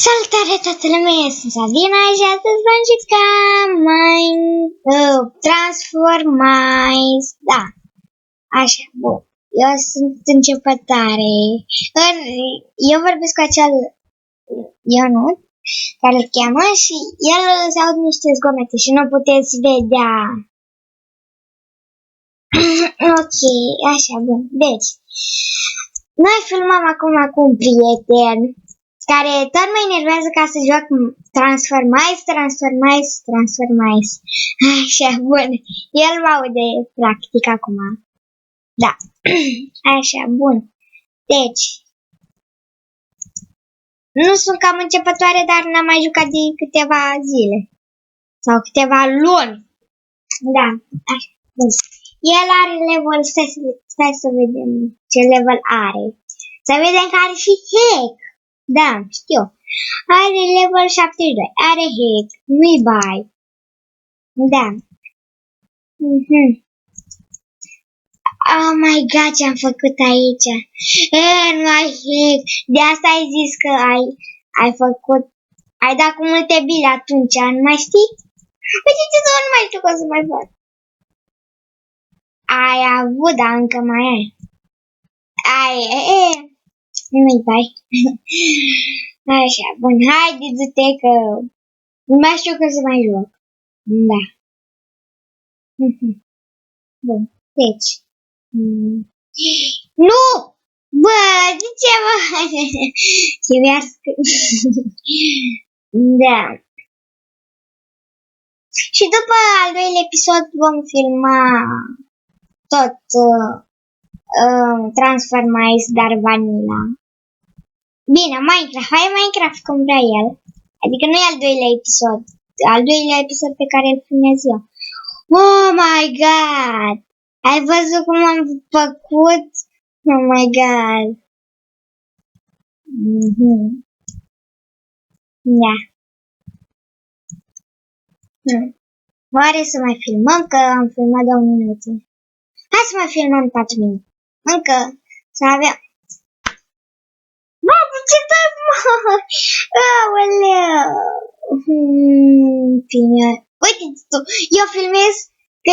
Salutare toată lumea, sunt Sabina și astăzi vom juca Transformice, da, așa, bun, eu sunt începătoare, eu vorbesc cu acel Ionut, care îl cheamă și el se aud niște zgomete și nu puteți vedea. Ok, așa, bun, deci, noi filmăm acum cu un prieten care tot mă enervează ca să joc Transformice. Așa, bun. El mă aude practic acum. Da. Așa, bun. Deci, nu sunt cam începătoare, dar n-am mai jucat de câteva zile. Sau câteva luni. Da, așa, bun. El are level, stai să vedem ce level are. Să vedem că are și hack. Da, știu. Are level 72. Are hack. Nu-i bai. Da. Oh my god, ce-am făcut aici. Nu ai hack. De asta ai zis că ai făcut. Ai dat cu multe bile atunci, nu mai știi? Uite ce să nu mai știu că o să mai fac. Ai avut, dar încă mai ai. Nu-i bai. Așa, bun, haide, du-te că nu mai știu că să mai joc. Da. Bun, deci. Nu! Bă, de ce mă? Chivească. Da. Și după al doilea episod vom filma tot Transformice, dar vanilla. Bine, Minecraft, hai Minecraft cum vrea el. Adică nu e al doilea episod. Al doilea episod pe care îl filmez eu. Oh my god! Ai văzut cum am făcut? Oh my god! Da. Oare să mai filmăm? Că am filmat 2 minute. Hai să mai filmăm 4 minute. Încă să avem... Bă, ce tot, mă? Aoleu! Bine. Uite tu, eu filmez că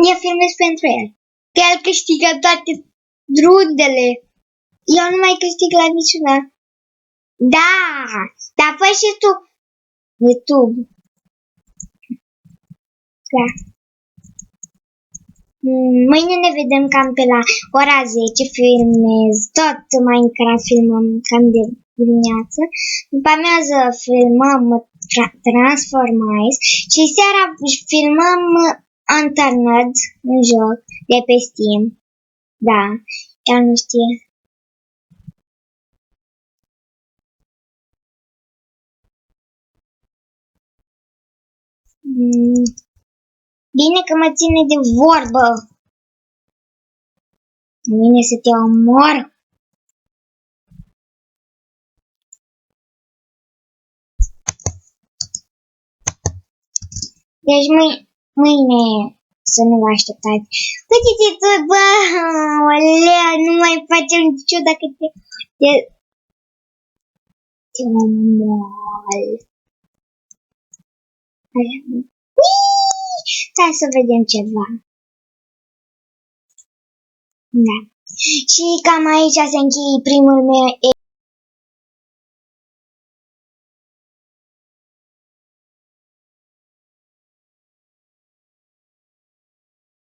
eu filmez pentru el. Că el câștigă toate rundele. Eu nu mai câștig la niciuna. Da, dar fă și tu YouTube. Da. Mâine ne vedem cam pe la ora 10, filmez tot Minecraft, filmăm cam de dimineață. După amiază filmăm Transformice și seara filmăm Unturned, un joc de pe Steam. Da, chiar nu știe. Bine că mă ține de vorbă. Mine să te omor. Deci mâine să nu vă așteptați. Uite-te tu, bă, olea, nu mai facem nicio dacă te omor. Hai să vedem ceva. Da. Și cam aici se încheie primul meu